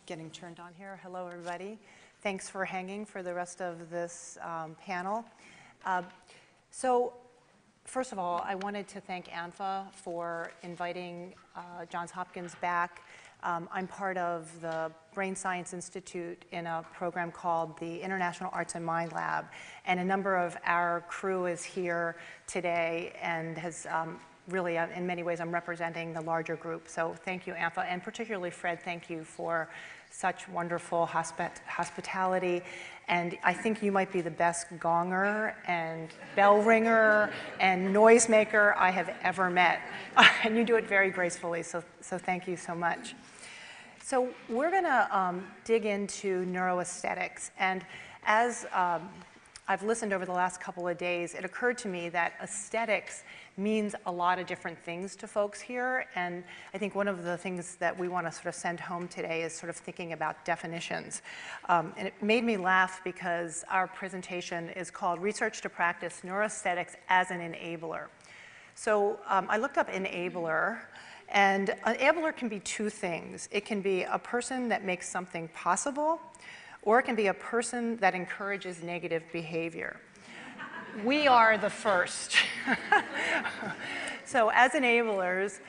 Getting turned on here. Hello, everybody. Thanks for hanging for the rest of this panel. So, first of all, I wanted to thank ANFA for inviting Johns Hopkins back. I'm part of the Brain Science Institute in a program called the International Arts and Mind Lab, and a number of our crew is here today and has really, in many ways, I'm representing the larger group. So thank you, ANFA, and particularly Fred, thank you for such wonderful hospitality. And I think you might be the best gonger and bell ringer and noisemaker I have ever met. And you do it very gracefully, so thank you so much. So we're going to dig into neuroaesthetics. And as I've listened over the last couple of days, it occurred to me that aesthetics means a lot of different things to folks here. And I think one of the things that we want to sort of send home today is sort of thinking about definitions. And it made me laugh because our presentation is called Research to Practice Neuroaesthetics as an Enabler. So I looked up enabler, and an enabler can be two things. It can be a person that makes something possible, or it can be a person that encourages negative behavior. We are the first. So as enablers,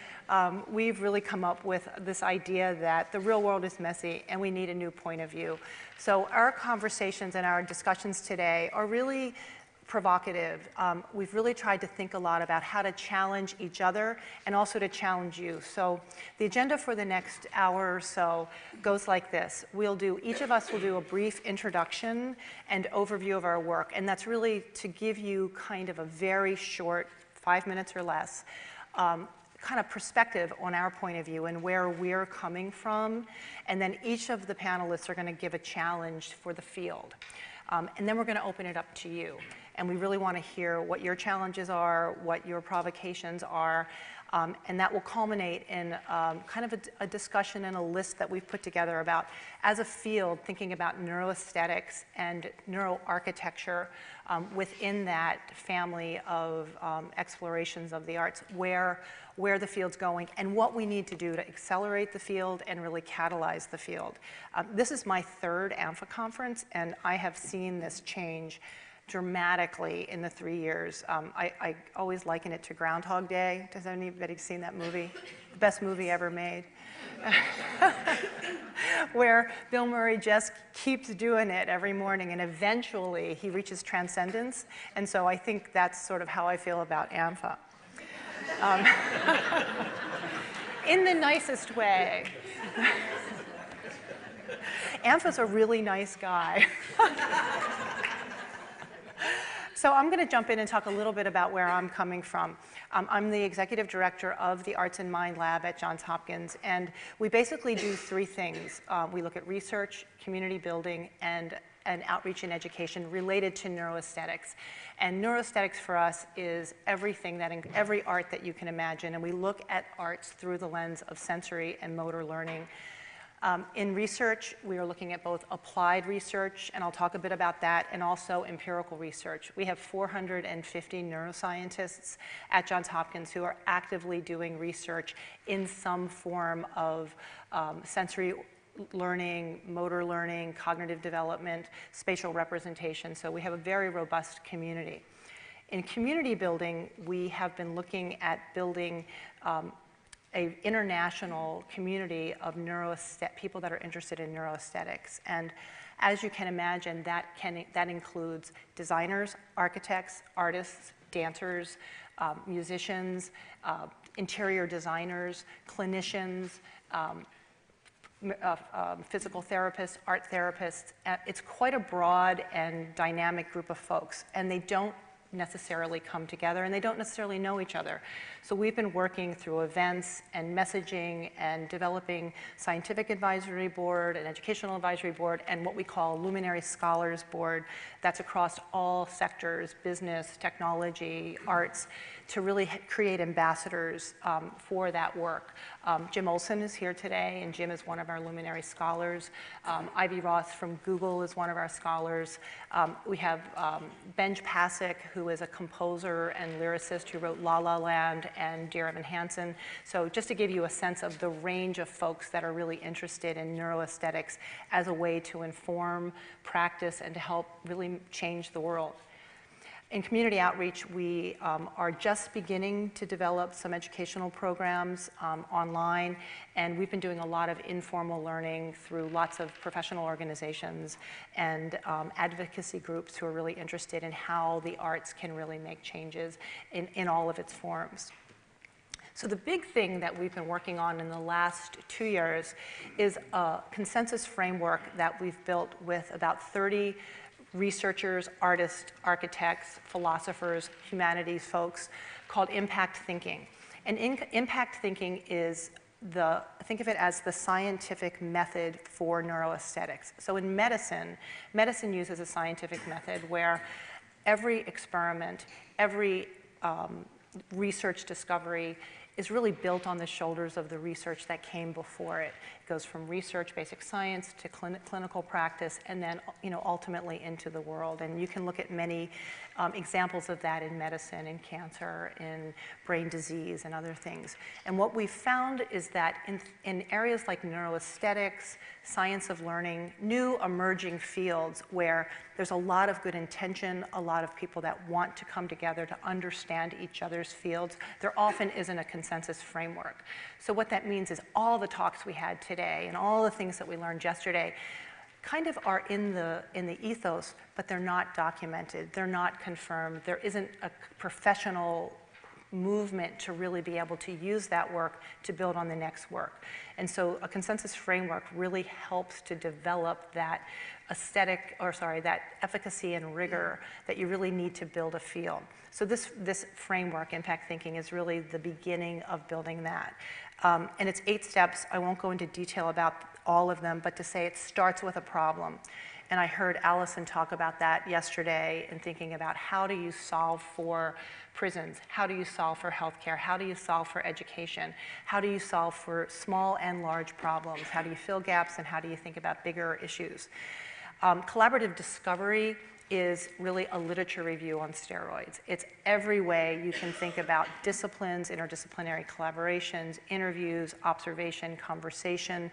we've really come up with this idea that the real world is messy and we need a new point of view. So our conversations and our discussions today are really provocative. We've really tried to think a lot about how to challenge each other and also to challenge you. So the agenda for the next hour or so goes like this. Each of us will do a brief introduction and overview of our work, and that's really to give you kind of a very short, 5 minutes or less, kind of perspective on our point of view and where we're coming from. And then each of the panelists are going to give a challenge for the field. And then we're going to open it up to you. And we really want to hear what your challenges are, what your provocations are, and that will culminate in kind of a discussion and a list that we've put together about, as a field, thinking about neuroaesthetics and neuroarchitecture within that family of explorations of the arts, where the field's going and what we need to do to accelerate the field and really catalyze the field. This is my third ANFA conference, and I have seen this change dramatically in the 3 years. I always liken it to Groundhog Day. Has anybody seen that movie? The best movie ever made. Where Bill Murray just keeps doing it every morning, and eventually he reaches transcendence. And so I think that's sort of how I feel about ANFA. In the nicest way. ANFA's a really nice guy. So I'm going to jump in and talk a little bit about where I'm coming from. I'm the executive director of the Arts and Mind Lab at Johns Hopkins, and we basically do three things. We look at research, community building, and outreach and education related to neuroaesthetics. And neuroaesthetics for us is everything every art that you can imagine, and we look at arts through the lens of sensory and motor learning. In research, we are looking at both applied research, and I'll talk a bit about that, and also empirical research. We have 450 neuroscientists at Johns Hopkins who are actively doing research in some form of sensory learning, motor learning, cognitive development, spatial representation. So we have a very robust community. In community building, we have been looking at building an international community of people that are interested in neuroaesthetics. And as you can imagine, that includes designers, architects, artists, dancers, musicians, interior designers, clinicians, physical therapists, art therapists. It's quite a broad and dynamic group of folks, and they don't necessarily come together, and they don't necessarily know each other. So we've been working through events and messaging and developing scientific advisory board, an educational advisory board, and what we call Luminary Scholars Board that's across all sectors, business, technology, arts, to really create ambassadors for that work. Jim Olson is here today, and Jim is one of our Luminary Scholars. Ivy Roth from Google is one of our scholars. We have Benj Pasek, who who is a composer and lyricist who wrote La La Land and Dear Evan Hansen. So just to give you a sense of the range of folks that are really interested in neuroaesthetics as a way to inform practice and to help really change the world. In community outreach, we are just beginning to develop some educational programs online, and we've been doing a lot of informal learning through lots of professional organizations and advocacy groups who are really interested in how the arts can really make changes in all of its forms. So the big thing that we've been working on in the last 2 years is a consensus framework that we've built with about 30 researchers, artists, architects, philosophers, humanities folks, called impact thinking. And impact thinking is think of it as the scientific method for neuroaesthetics. So in medicine uses a scientific method where every experiment, every research discovery is really built on the shoulders of the research that came before it. It goes from research, basic science, to clinical practice, and then ultimately into the world. And you can look at many examples of that in medicine, in cancer, in brain disease, and other things. And what we've found is that in areas like neuroaesthetics, science of learning, new emerging fields where there's a lot of good intention, a lot of people that want to come together to understand each other's fields, there often isn't a consensus framework. So what that means is all the talks we had today and all the things that we learned yesterday kind of are in the ethos, but they're not documented, they're not confirmed, there isn't a professional movement to really be able to use that work to build on the next work. And so a consensus framework really helps to develop that that efficacy and rigor that you really need to build a field. So this framework, impact thinking, is really the beginning of building that. And it's 8 steps. I won't go into detail about all of them, but to say it starts with a problem. And I heard Allison talk about that yesterday in thinking about how do you solve for prisons? How do you solve for healthcare? How do you solve for education? How do you solve for small and large problems? How do you fill gaps, and how do you think about bigger issues? Collaborative discovery is really a literature review on steroids. It's every way you can think about disciplines, interdisciplinary collaborations, interviews, observation, conversation,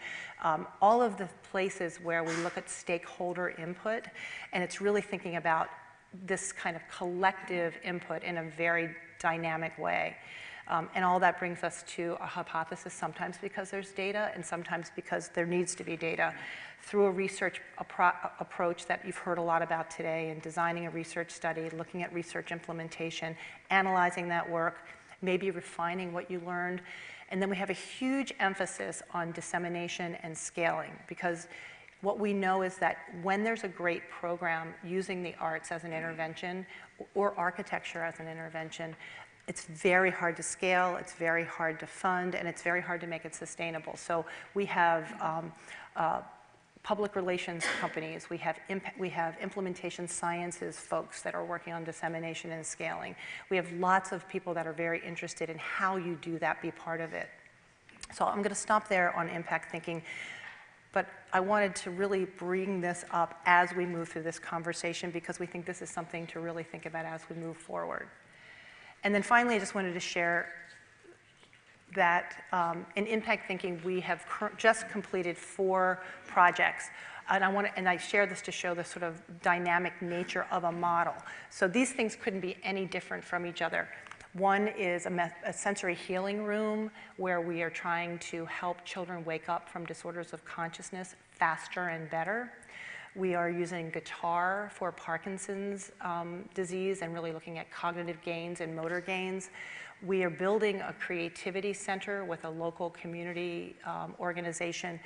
all of the places where we look at stakeholder input, and it's really thinking about this kind of collective input in a very dynamic way. And all that brings us to a hypothesis, sometimes because there's data and sometimes because there needs to be data, through a research approach that you've heard a lot about today, in designing a research study, looking at research implementation, analyzing that work, maybe refining what you learned. And then we have a huge emphasis on dissemination and scaling, because what we know is that when there's a great program using the arts as an intervention or architecture as an intervention, it's very hard to scale, it's very hard to fund, and it's very hard to make it sustainable. So we have public relations companies, we have implementation sciences folks that are working on dissemination and scaling. We have lots of people that are very interested in how you do that, be part of it. So I'm going to stop there on impact thinking, but I wanted to really bring this up as we move through this conversation, because we think this is something to really think about as we move forward. And then finally, I just wanted to share that in impact thinking, we have just completed 4 projects. And I share this to show the sort of dynamic nature of a model. So these things couldn't be any different from each other. One is a sensory healing room where we are trying to help children wake up from disorders of consciousness faster and better. We are using guitar for Parkinson's disease and really looking at cognitive gains and motor gains. We are building a creativity center with a local community organization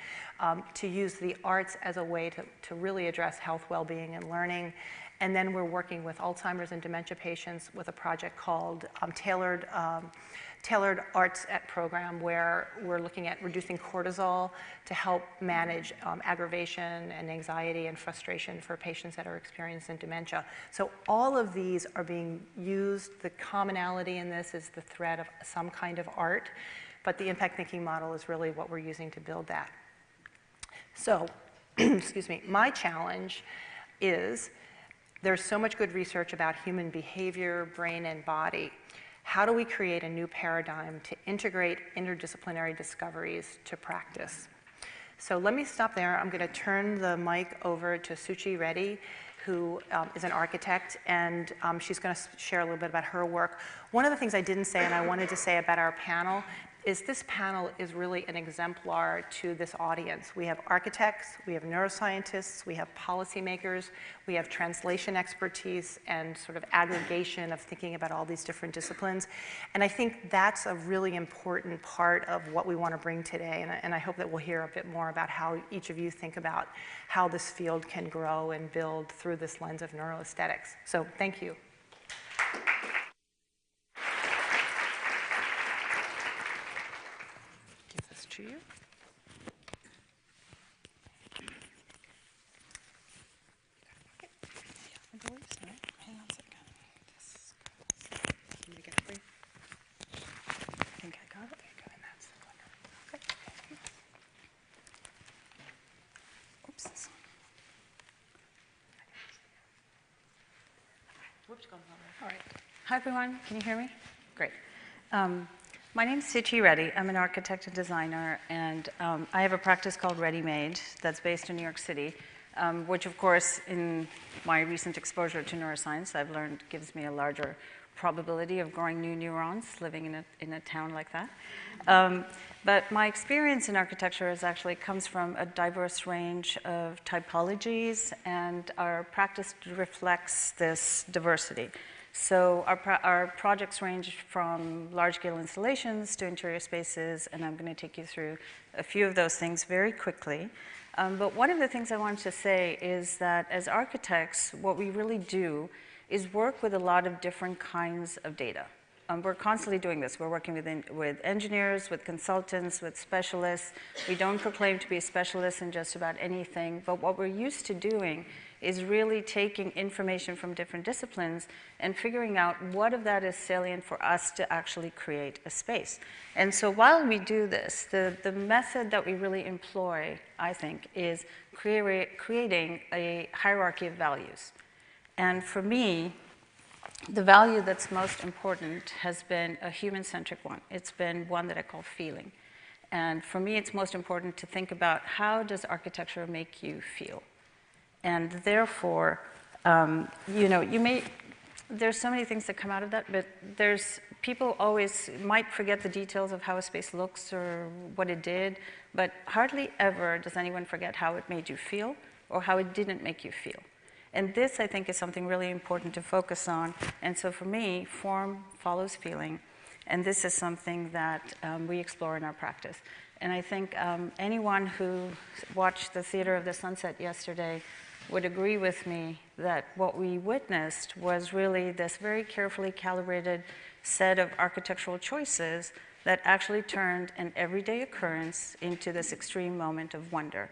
to use the arts as a way to really address health, well-being, and learning. And then we're working with Alzheimer's and dementia patients with a project called Tailored Arts Program, where we're looking at reducing cortisol to help manage aggravation and anxiety and frustration for patients that are experiencing dementia. So all of these are being used. The commonality in this is the thread of some kind of art, but the impact thinking model is really what we're using to build that. So, excuse me, my challenge is There's so much good research about human behavior, brain, and body. How do we create a new paradigm to integrate interdisciplinary discoveries to practice? So let me stop there. I'm going to turn the mic over to Suchi Reddy, who is an architect, and she's going to share a little bit about her work. One of the things I didn't say and I wanted to say about our panel is this panel is really an exemplar to this audience. We have architects, we have neuroscientists, we have policymakers, we have translation expertise and sort of aggregation of thinking about all these different disciplines. And I think that's a really important part of what we want to bring today. And I hope that we'll hear a bit more about how each of you think about how this field can grow and build through this lens of neuroaesthetics. So thank you. To you. Hang on a second. Let me get it for you. I think I got it. There you go. And that's the clicker. Okay. Oops. This one. Whoops, going on there. All right. Hi, everyone. Can you hear me? Great. My name is Suchi Reddy. I'm an architect and designer, and I have a practice called Ready Made that's based in New York City, which, of course, in my recent exposure to neuroscience, I've learned gives me a larger probability of growing new neurons living in a town like that. But my experience in architecture actually comes from a diverse range of typologies, and our practice reflects this diversity. So our projects range from large-scale installations to interior spaces, and I'm going to take you through a few of those things very quickly. But one of the things I wanted to say is that as architects, what we really do is work with a lot of different kinds of data. We're constantly doing this. We're working with engineers, with consultants, with specialists. We don't proclaim to be specialists in just about anything, but what we're used to doing is really taking information from different disciplines and figuring out what of that is salient for us to actually create a space. And so while we do this, the method that we really employ, I think, is creating a hierarchy of values. And for me, the value that's most important has been a human-centric one. It's been one that I call feeling. And for me, it's most important to think about how does architecture make you feel? And therefore, there's so many things that come out of that, but people always might forget the details of how a space looks or what it did, but hardly ever does anyone forget how it made you feel or how it didn't make you feel. And this, I think, is something really important to focus on. And so for me, form follows feeling, and this is something that we explore in our practice. And I think anyone who watched the Theater of the Sunset yesterday would agree with me that what we witnessed was really this very carefully calibrated set of architectural choices that actually turned an everyday occurrence into this extreme moment of wonder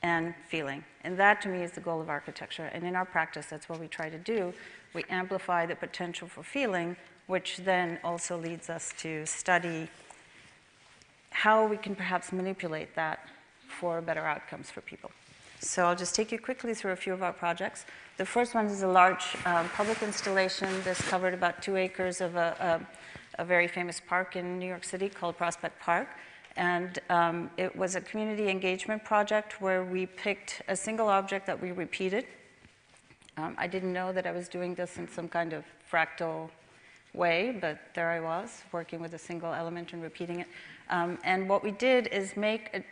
and feeling. And that, to me, is the goal of architecture. And in our practice, that's what we try to do. We amplify the potential for feeling, which then also leads us to study how we can perhaps manipulate that for better outcomes for people. So I'll just take you quickly through a few of our projects. The first one is a large public installation. This covered about 2 acres of a very famous park in New York City called Prospect Park. And it was a community engagement project where we picked a single object that we repeated. I didn't know that I was doing this in some kind of fractal way, but there I was, working with a single element and repeating it. And what we did is make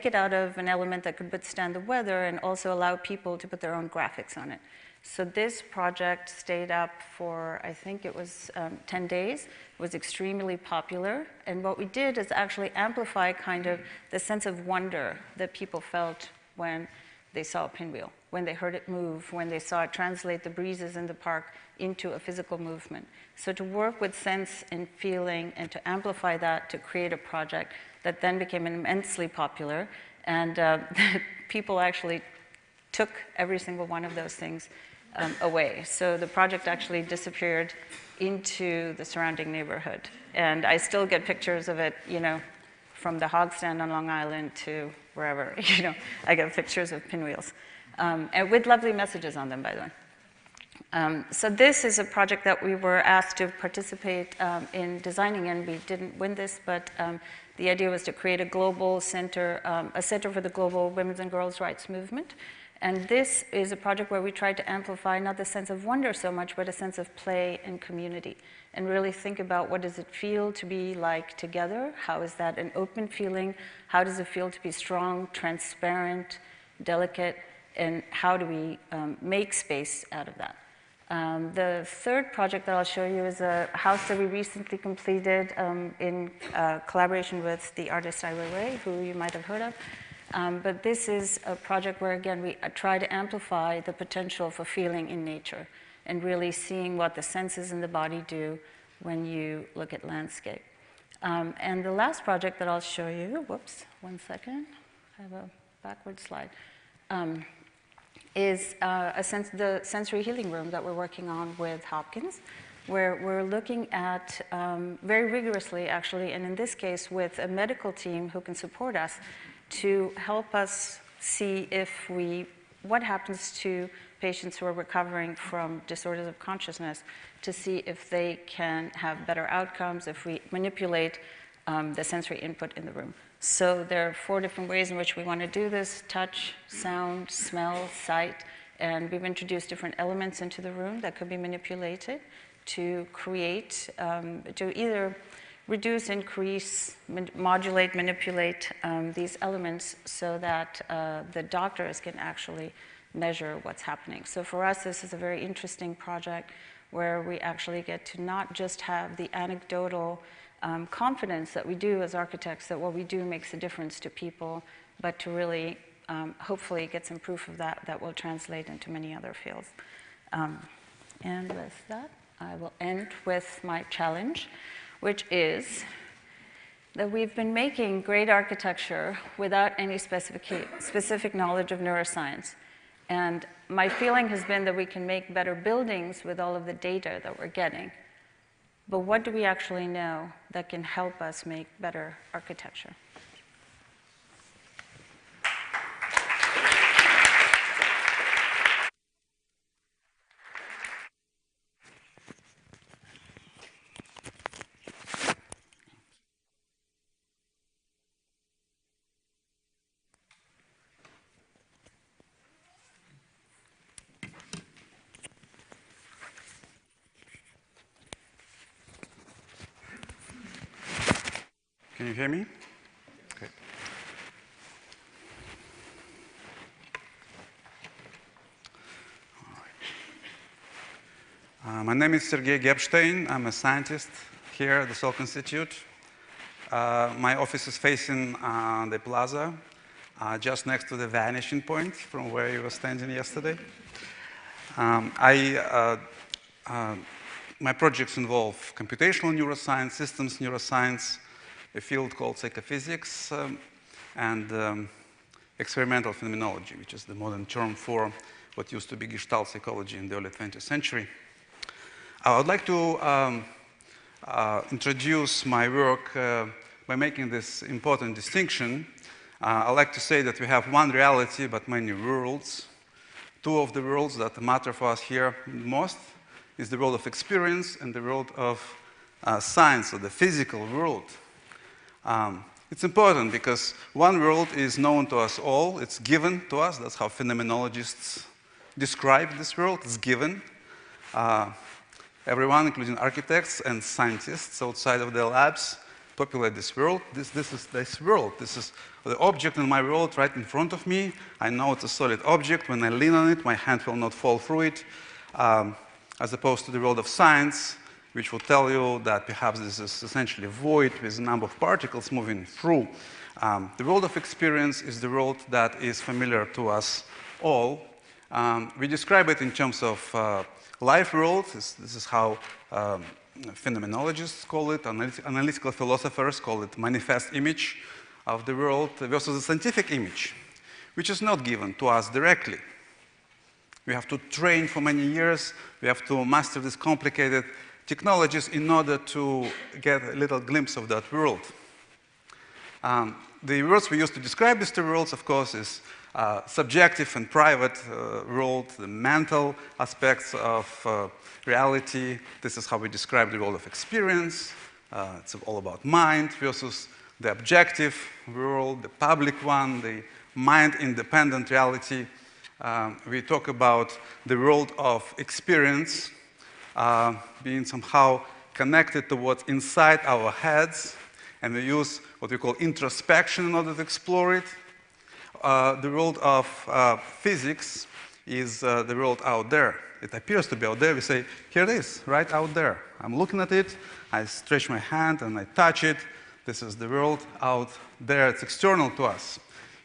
it out of an element that could withstand the weather and also allow people to put their own graphics on it. So this project stayed up for, I think it was 10 days. It was extremely popular. And what we did is actually amplify kind of the sense of wonder that people felt when they saw a pinwheel, when they heard it move, when they saw it translate the breezes in the park into a physical movement. So to work with sense and feeling and to amplify that to create a project that then became immensely popular. And people actually took every single one of those things away. So the project actually disappeared into the surrounding neighborhood. And I still get pictures of it, from the hog stand on Long Island to wherever, I get pictures of pinwheels. and with lovely messages on them, by the way. So this is a project that we were asked to participate in designing, and we didn't win this, but the idea was to create a global center, a center for the global women's and girls' rights movement. And this is a project where we tried to amplify not the sense of wonder so much, but a sense of play and community, and really think about what does it feel to be like together? How is that an open feeling? How does it feel to be strong, transparent, delicate, and how do we make space out of that? The third project that I'll show you is a house that we recently completed in collaboration with the artist Ai Weiwei, who you might have heard of. But this is a project where, again, we try to amplify the potential for feeling in nature and really seeing what the senses in the body do when you look at landscape. And the last project that I'll show you, whoops, 1 second, I have a backward slide, is the sensory healing room that we're working on with Hopkins, where we're looking at very rigorously, actually, and in this case with a medical team who can support us to help us see what happens to patients who are recovering from disorders of consciousness, to see if they can have better outcomes if we manipulate the sensory input in the room. So there are 4 different ways in which we want to do this: touch, sound, smell, sight, and we've introduced different elements into the room that could be manipulated to create, to either reduce, increase, modulate, manipulate these elements so that the doctors can actually measure what's happening. So for us, this is a very interesting project where we actually get to not just have the anecdotal confidence that we do as architects, that what we do makes a difference to people, but to really hopefully get some proof of that will translate into many other fields. And with that, I will end with my challenge, which is that we've been making great architecture without any specific knowledge of neuroscience. And my feeling has been that we can make better buildings with all of the data that we're getting. But what do we actually know that can help us make better architecture? Can you hear me? Okay. All right. My name is Sergei Gebstein. I'm a scientist here at the Salk Institute. My office is facing the plaza, just next to the vanishing point from where you were standing yesterday. My projects involve computational neuroscience, systems neuroscience, a field called psychophysics, and experimental phenomenology, which is the modern term for what used to be Gestalt psychology in the early 20th century. I would like to introduce my work by making this important distinction. I like to say that we have one reality but many worlds. 2 of the worlds that matter for us here most is the world of experience and the world of science, or the physical world. It's important because one world is known to us all. It's given to us. That's how phenomenologists describe this world. It's given. Everyone, including architects and scientists outside of their labs, populate this world. This is this world. This is the object in my world right in front of me. I know it's a solid object. When I lean on it, my hand will not fall through it, as opposed to the world of science, which will tell you that perhaps this is essentially void with a number of particles moving through. The world of experience is the world that is familiar to us all. We describe it in terms of life world. This is how phenomenologists call it, analytical philosophers call it manifest image of the world, versus a scientific image, which is not given to us directly. We have to train for many years. We have to master these complicated technologies in order to get a little glimpse of that world. The words we use to describe these two worlds, of course, is subjective and private world, the mental aspects of reality. This is how we describe the world of experience. It's all about mind versus the objective world, the public one, the mind-independent reality. We talk about the world of experience being somehow connected to what's inside our heads, and we use what we call introspection in order to explore it. The world of physics is the world out there. It appears to be out there. We say, here it is, right out there. I'm looking at it. I stretch my hand and I touch it. This is the world out there. It's external to us.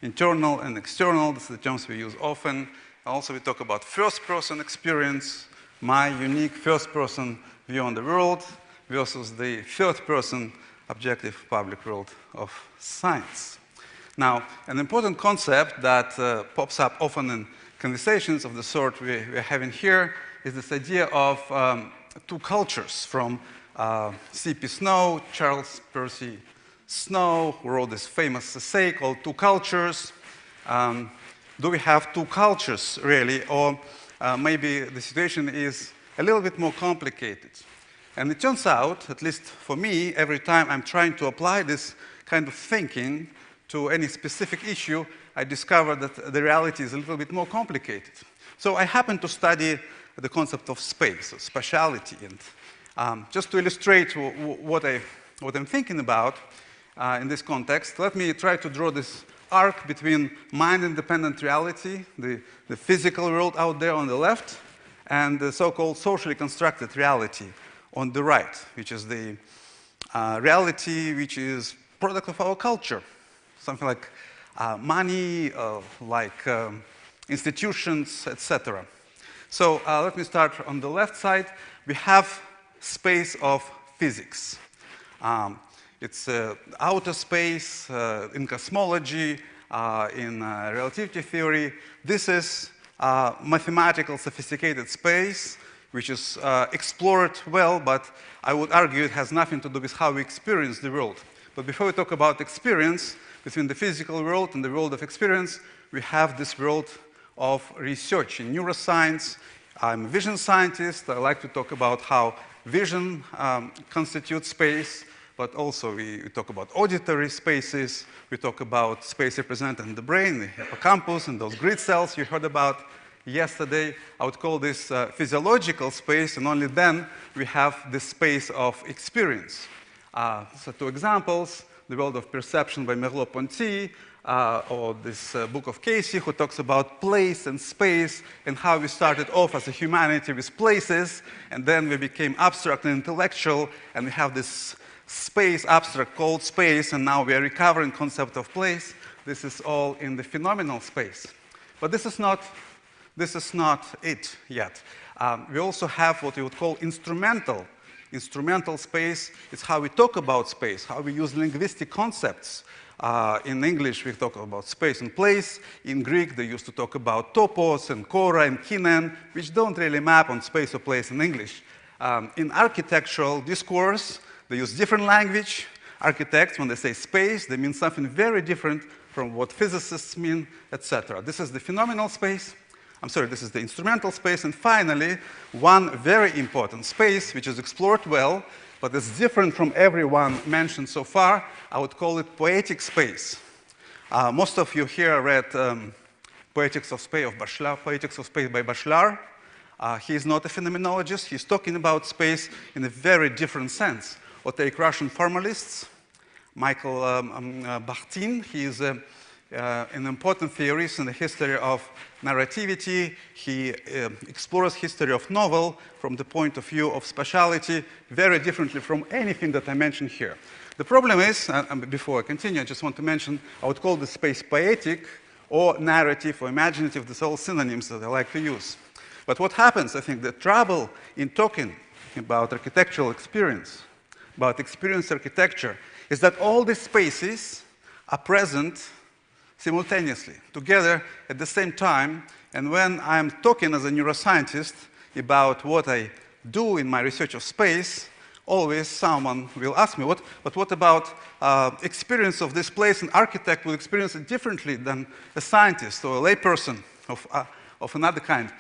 Internal and external, these are the terms we use often. Also, we talk about first-person experience, my unique first-person view on the world versus the third-person objective public world of science. Now, an important concept that pops up often in conversations of the sort we're having here is this idea of two cultures from C.P. Snow, Charles Percy Snow, who wrote this famous essay called Two Cultures. Do we have two cultures, really? Or maybe the situation is a little bit more complicated. And it turns out, at least for me, every time I'm trying to apply this kind of thinking to any specific issue, I discover that the reality is a little bit more complicated. So I happen to study the concept of space, or spatiality. And just to illustrate what I'm thinking about in this context, let me try to draw this arc between mind-independent reality, the physical world out there on the left, and the so-called socially constructed reality on the right, which is the reality which is product of our culture. Something like money, like institutions, etc. So let me start on the left side. We have space of physics. It's outer space in cosmology, in relativity theory. This is mathematical sophisticated space, which is explored well, but I would argue it has nothing to do with how we experience the world. But before we talk about experience, between the physical world and the world of experience, we have this world of research in neuroscience. I'm a vision scientist. I like to talk about how vision constitutes space, but also we talk about auditory spaces. We talk about space represented in the brain, the hippocampus, and those grid cells you heard about yesterday. I would call this physiological space, and only then we have the space of experience. So two examples, the world of perception by Merleau-Ponty, or this book of Casey, who talks about place and space and how we started off as a humanity with places, and then we became abstract and intellectual, and we have this space, abstract called space, and now we are recovering concept of place. This is all in the phenomenal space. But this is not it yet. We also have what we would call instrumental. Instrumental space is how we talk about space, how we use linguistic concepts. In English, we talk about space and place. In Greek, they used to talk about topos and kora and kinen, which don't really map on space or place in English. In architectural discourse, they use different language. Architects, when they say space, they mean something very different from what physicists mean, etc. This is the phenomenal space. This is the instrumental space. And finally, one very important space, which is explored well, but is different from every one mentioned so far. I would call it poetic space. Most of you here read Poetics of Space by Bachelard. He is not a phenomenologist. He's talking about space in a very different sense. Or take Russian formalists, Michael Bakhtin. He is an important theorist in the history of narrativity. He explores history of novel from the point of view of spatiality very differently from anything that I mentioned here. The problem is, before I continue, I just want to mention, I would call this space poetic or narrative or imaginative. These are all synonyms that I like to use. But what happens, I think, the trouble in talking about architectural experience, about experience architecture, is that all these spaces are present simultaneously, together at the same time. And when I'm talking as a neuroscientist about what I do in my research of space, always someone will ask me, but what about experience of this place? An architect will experience it differently than a scientist or a layperson of another kind.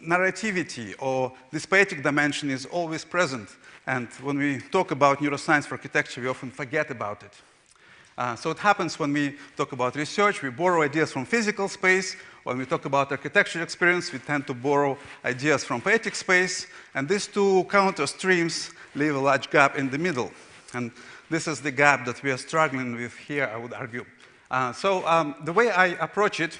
Narrativity or this poetic dimension is always present. And when we talk about neuroscience for architecture, we often forget about it. So it happens when we talk about research, we borrow ideas from physical space. When we talk about architecture experience, we tend to borrow ideas from poetic space. And these two counter streams leave a large gap in the middle. And this is the gap that we are struggling with here, I would argue. The way I approach it,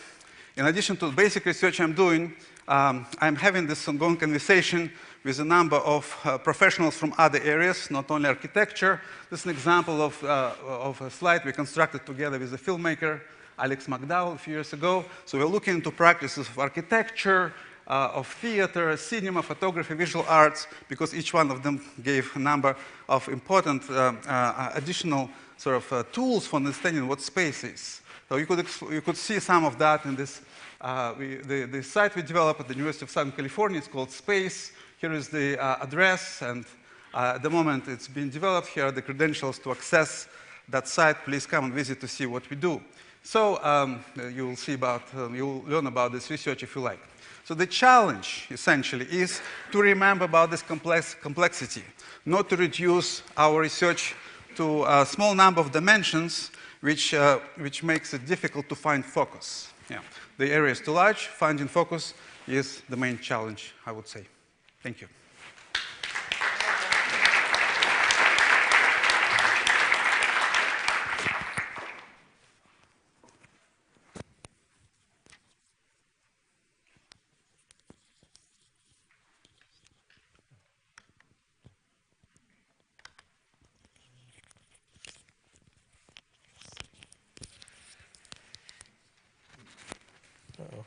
in addition to the basic research I'm doing, I'm having this ongoing conversation with a number of professionals from other areas, not only architecture. This is an example of a slide we constructed together with a filmmaker, Alex McDowell, a few years ago. So we're looking into practices of architecture, of theater, cinema, photography, visual arts, because each one of them gave a number of important additional sort of tools for understanding what space is. So you could see some of that in this. The site we developed at the University of Southern California is called Space. Here is the address, and at the moment it's being developed. Here are the credentials to access that site. Please come and visit to see what we do. So you'll learn about this research if you like. So the challenge, essentially, is to remember about this complexity, not to reduce our research to a small number of dimensions, which makes it difficult to find focus. Yeah. The area is too large. Finding focus is the main challenge, I would say. Thank you. Uh-oh.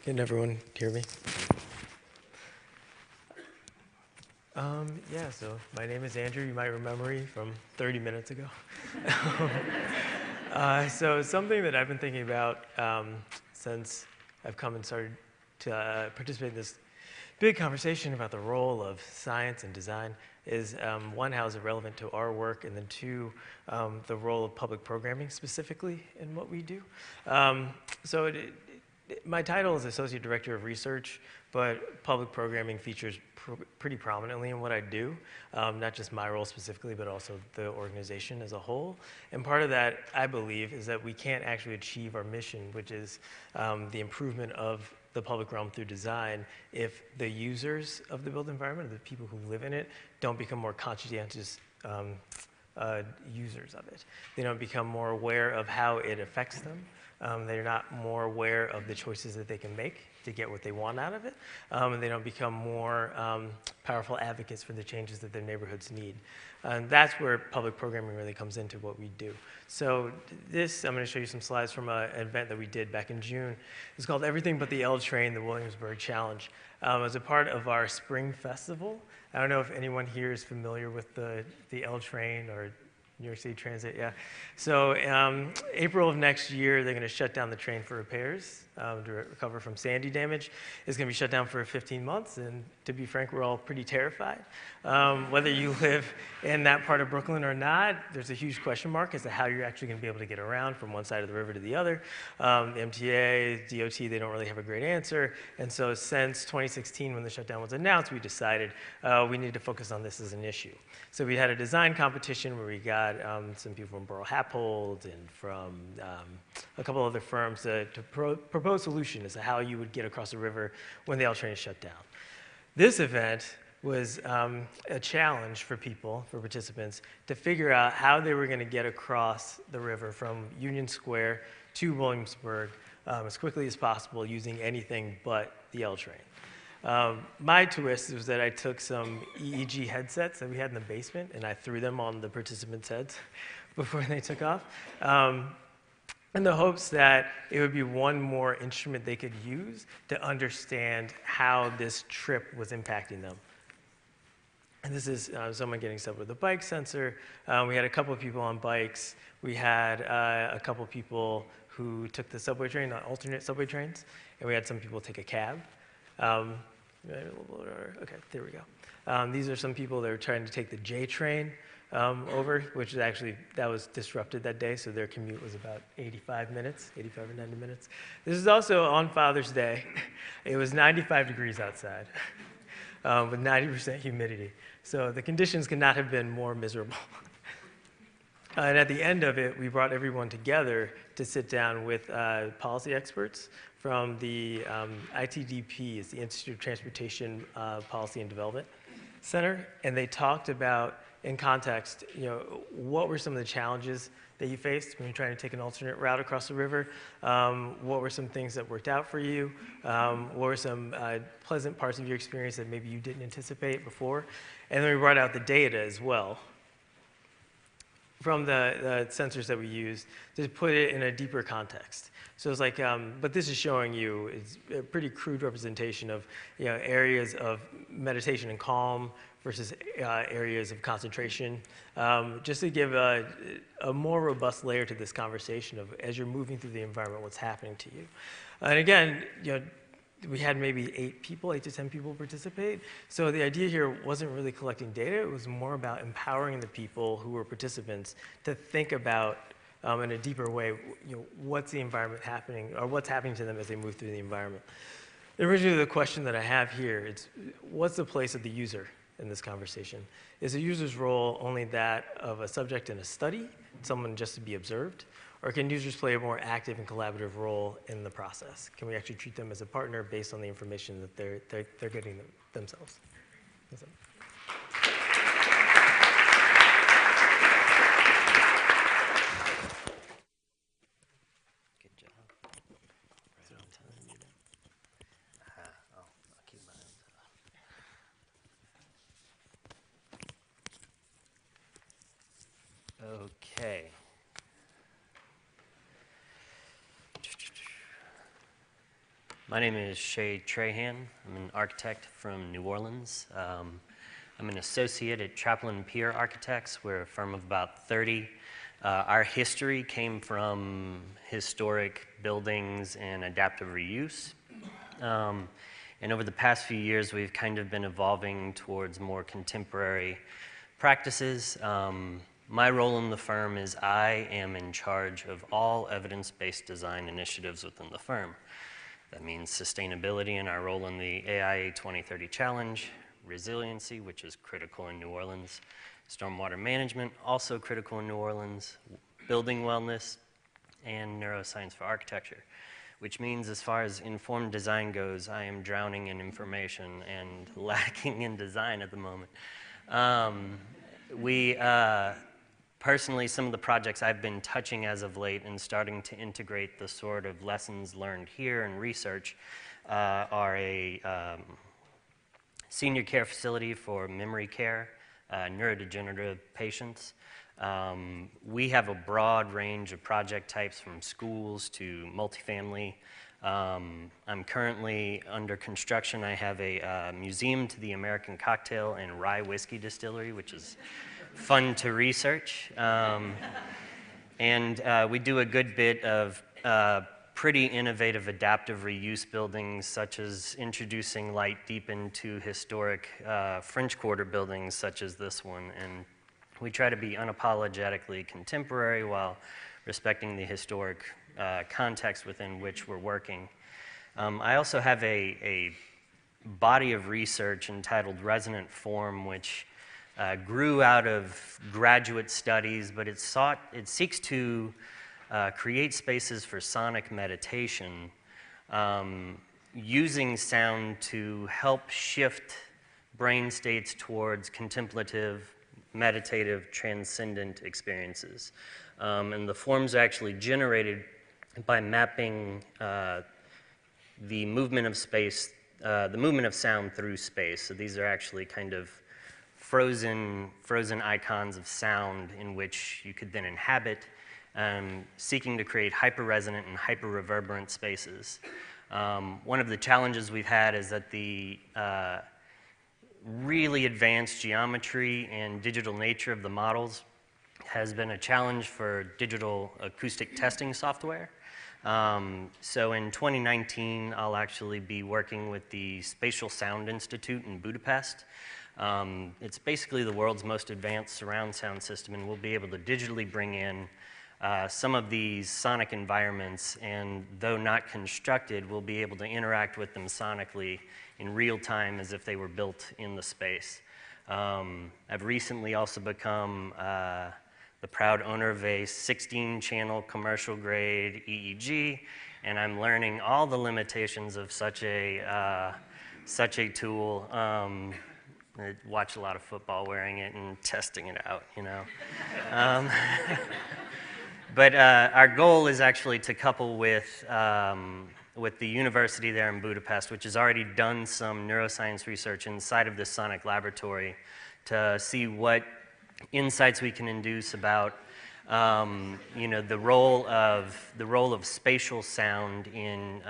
Can everyone hear me? Yeah, so my name is Andrew. You might remember me from 30 minutes ago. So something that I've been thinking about since I've come and started to participate in this big conversation about the role of science and design is, one, how is it relevant to our work, and then two, the role of public programming specifically in what we do. My title is Associate Director of Research, but public programming features pretty prominently in what I do, not just my role specifically, but also the organization as a whole. And part of that, I believe, is that we can't actually achieve our mission, which is the improvement of the public realm through design, if the users of the built environment, the people who live in it, don't become more conscientious users of it. They don't become more aware of how it affects them. They're not more aware of the choices that they can make to get what they want out of it. And they don't become more powerful advocates for the changes that their neighborhoods need. And that's where public programming really comes into what we do. So this, I'm going to show you some slides from an event that we did back in June. It's called Everything But the L Train, the Williamsburg Challenge. As a part of our spring festival, I don't know if anyone here is familiar with the L Train or New York City Transit, yeah. So April of next year, they're going to shut down the train for repairs to recover from Sandy damage. It's going to be shut down for 15 months, and to be frank, we're all pretty terrified. Whether you live in that part of Brooklyn or not, there's a huge question mark as to how you're actually going to be able to get around from one side of the river to the other. The MTA, DOT, they don't really have a great answer. And so since 2016, when the shutdown was announced, we decided we needed to focus on this as an issue. So we had a design competition where we got some people from Borough Happold and from a couple other firms to propose solutions as to how you would get across the river when the L train is shut down. This event was a challenge for people, for participants, to figure out how they were going to get across the river from Union Square to Williamsburg as quickly as possible using anything but the L train. My twist was that I took some EEG headsets that we had in the basement and I threw them on the participants' heads before they took off, in the hopes that it would be one more instrument they could use to understand how this trip was impacting them. And this is someone getting stuck with a bike sensor. We had a couple of people on bikes. We had a couple of people who took the subway train, alternate subway trains, and we had some people take a cab. Okay, there we go. These are some people that are trying to take the J train over, which is actually, that was disrupted that day, so their commute was about 85 minutes, 85 or 90 minutes. This is also on Father's Day. It was 95 degrees outside with 90% humidity. So the conditions could not have been more miserable. And at the end of it, we brought everyone together to sit down with policy experts from the ITDP, is the Institute of Transportation Policy and Development Center, and they talked about, in context, what were some of the challenges that you faced when you're trying to take an alternate route across the river? What were some things that worked out for you? What were some pleasant parts of your experience that maybe you didn't anticipate before? And then we brought out the data as well from the sensors that we used to put it in a deeper context. So it's like, but this is showing you, it's a pretty crude representation of areas of meditation and calm versus areas of concentration, just to give a more robust layer to this conversation of, as you're moving through the environment, what's happening to you. And again, we had maybe 8 to 10 people participate. So the idea here wasn't really collecting data. It was more about empowering the people who were participants to think about, in a deeper way, what's the environment happening, or what's happening to them as they move through the environment. Originally, the question that I have here is, what's the place of the user in this conversation? Is the user's role only that of a subject in a study, someone just to be observed? Or can users play a more active and collaborative role in the process? Can we actually treat them as a partner based on the information that they're getting themselves? Good job. Right on time. I'll keep mine. Okay. My name is Shay Trahan. I'm an architect from New Orleans. I'm an associate at Chaplin Peer Architects. We're a firm of about 30. Our history came from historic buildings and adaptive reuse. And over the past few years, we've kind of been evolving towards more contemporary practices. My role in the firm is I am in charge of all evidence-based design initiatives within the firm. That means sustainability and our role in the AIA 2030 Challenge, resiliency, which is critical in New Orleans, stormwater management, also critical in New Orleans, building wellness, and neuroscience for architecture, which means as far as informed design goes, I am drowning in information and lacking in design at the moment. Personally, some of the projects I've been touching as of late and starting to integrate the sort of lessons learned here in research are a senior care facility for memory care, neurodegenerative patients. We have a broad range of project types from schools to multifamily. I'm currently under construction. I have a museum to the American Cocktail and Rye Whiskey Distillery, which is fun to research. And we do a good bit of pretty innovative adaptive reuse buildings, such as introducing light deep into historic French Quarter buildings, such as this one. And we try to be unapologetically contemporary while respecting the historic context within which we're working. I also have a body of research entitled Resonant Form, which grew out of graduate studies, but it seeks to create spaces for sonic meditation, using sound to help shift brain states towards contemplative, meditative, transcendent experiences. And the forms are actually generated by mapping the movement of space, the movement of sound through space. So these are actually kind of frozen icons of sound in which you could then inhabit, seeking to create hyper-resonant and hyper-reverberant spaces. One of the challenges we've had is that the really advanced geometry and digital nature of the models has been a challenge for digital acoustic testing software. So in 2019, I'll actually be working with the Spatial Sound Institute in Budapest. It's basically the world's most advanced surround sound system, and we'll be able to digitally bring in some of these sonic environments, and though not constructed, we'll be able to interact with them sonically in real time as if they were built in the space. I've recently also become the proud owner of a 16-channel commercial-grade EEG, and I'm learning all the limitations of such a tool. I watch a lot of football wearing it and testing it out, you know. But our goal is actually to couple with the university there in Budapest, which has already done some neuroscience research inside of this sonic laboratory, to see what insights we can induce about you know, the role of spatial sound in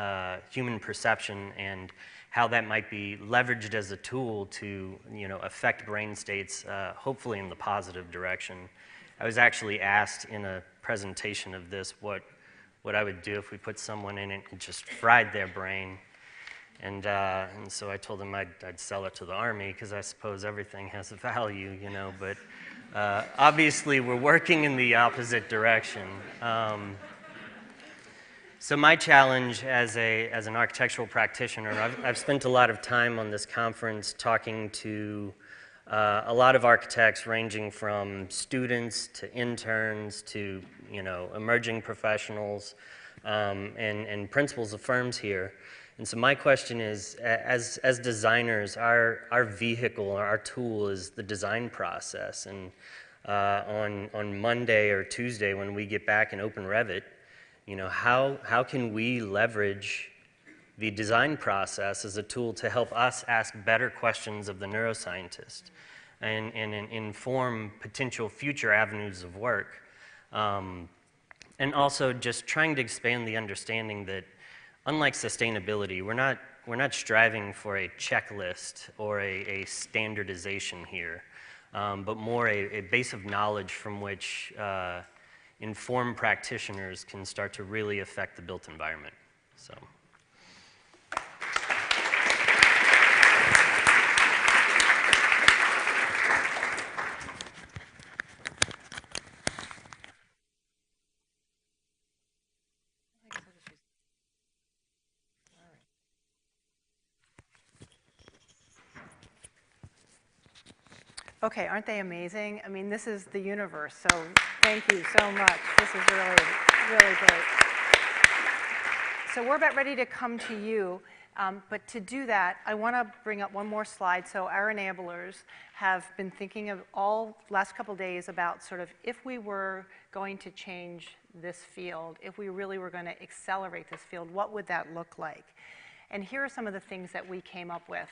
human perception, and how that might be leveraged as a tool to, you know, affect brain states, hopefully in the positive direction. I was actually asked in a presentation of this what I would do if we put someone in it and just fried their brain. And so I told them I'd sell it to the Army, because I suppose everything has a value, you know. But obviously, we're working in the opposite direction. So my challenge as an architectural practitioner, I've spent a lot of time on this conference talking to a lot of architects, ranging from students to interns to, you know, emerging professionals and principals of firms here. And so my question is, as designers, our vehicle, our tool is the design process. And on Monday or Tuesday, when we get back and open Revit, you know, how can we leverage the design process as a tool to help us ask better questions of the neuroscientist and inform potential future avenues of work? And also just trying to expand the understanding that, unlike sustainability, we're not striving for a checklist or a standardization here, but more a base of knowledge from which informed practitioners can start to really affect the built environment. So. Okay, aren't they amazing? I mean, this is the universe, so thank you so much. This is really, really great. So we're about ready to come to you, but to do that, I want to bring up one more slide. So our enablers have been thinking of all last couple days about sort of, if we were going to change this field, if we really were going to accelerate this field, what would that look like? And here are some of the things that we came up with.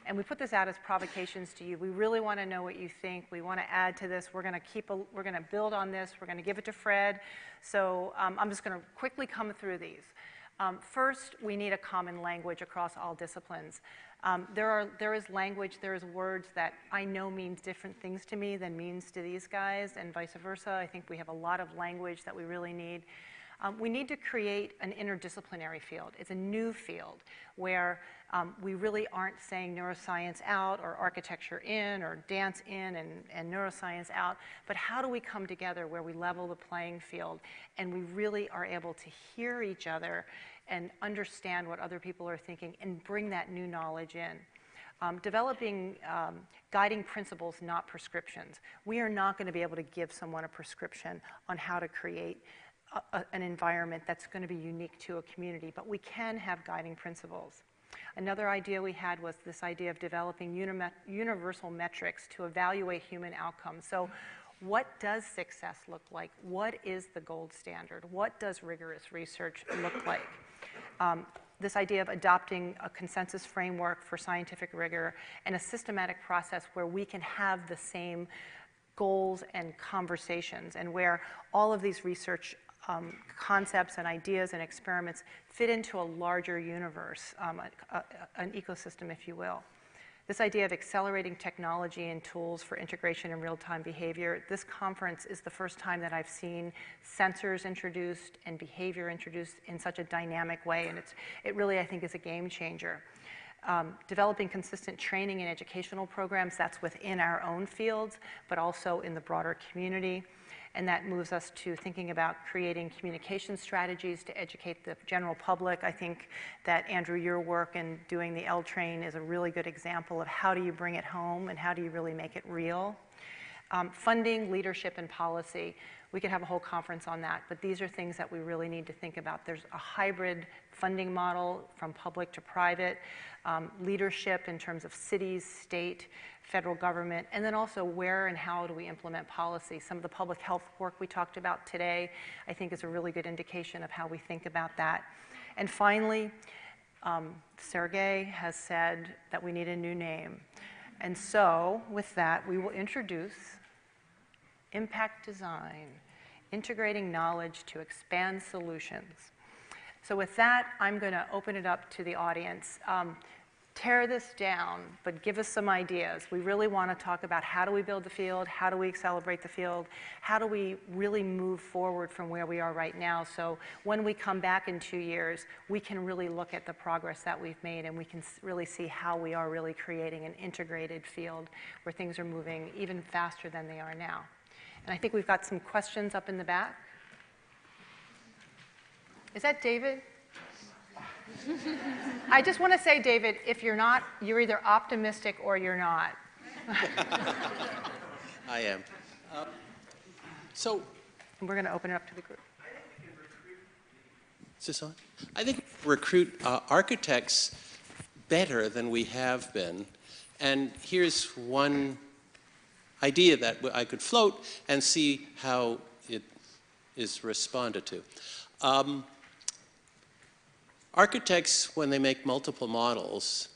And we put this out as provocations to you. We really want to know what you think. We want to add to this. We're going to build on this. We're going to give it to Fred. So I'm just going to quickly come through these. First, we need a common language across all disciplines. There is language, there is words that I know means different things to me than means to these guys, and vice versa. I think we have a lot of language that we really need. We need to create an interdisciplinary field. It's a new field where we really aren't saying neuroscience out or architecture in or dance in and neuroscience out, but how do we come together where we level the playing field and we really are able to hear each other and understand what other people are thinking and bring that new knowledge in. Developing guiding principles, not prescriptions. We are not going to be able to give someone a prescription on how to create an environment that's going to be unique to a community, but we can have guiding principles. Another idea we had was this idea of developing universal metrics to evaluate human outcomes. So what does success look like? What is the gold standard? What does rigorous research look like? This idea of adopting a consensus framework for scientific rigor and a systematic process where we can have the same goals and conversations, and where all of these research concepts and ideas and experiments fit into a larger universe, an ecosystem, if you will. This idea of accelerating technology and tools for integration in real-time behavior, this conference is the first time that I've seen sensors introduced and behavior introduced in such a dynamic way, and it really, I think, is a game changer. Developing consistent training and educational programs, that's within our own fields, but also in the broader community. And that moves us to thinking about creating communication strategies to educate the general public. I think that, Andrew, your work in doing the L-Train is a really good example of how do you bring it home and how do you really make it real. Funding, leadership, and policy. We could have a whole conference on that, but these are things that we really need to think about. There's a hybrid funding model from public to private, leadership in terms of cities, state, federal government, and then also where and how do we implement policy. Some of the public health work we talked about today, I think, is a really good indication of how we think about that. And finally, Sergey has said that we need a new name. And so, with that, we will introduce Impact Design, Integrating Knowledge to Expand Solutions. So with that, I'm going to open it up to the audience. Tear this down, but give us some ideas. We really want to talk about how do we build the field, how do we accelerate the field, how do we really move forward from where we are right now, so when we come back in 2 years, we can really look at the progress that we've made and we can really see how we are really creating an integrated field where things are moving even faster than they are now. And I think we've got some questions up in the back. Is that David? I just want to say, David, if you're not, you're either optimistic or you're not. I am. So we're going to open it up to the group. Is this on? I think recruit architects better than we have been. And here's one idea that I could float and see how it is responded to. Architects, when they make multiple models,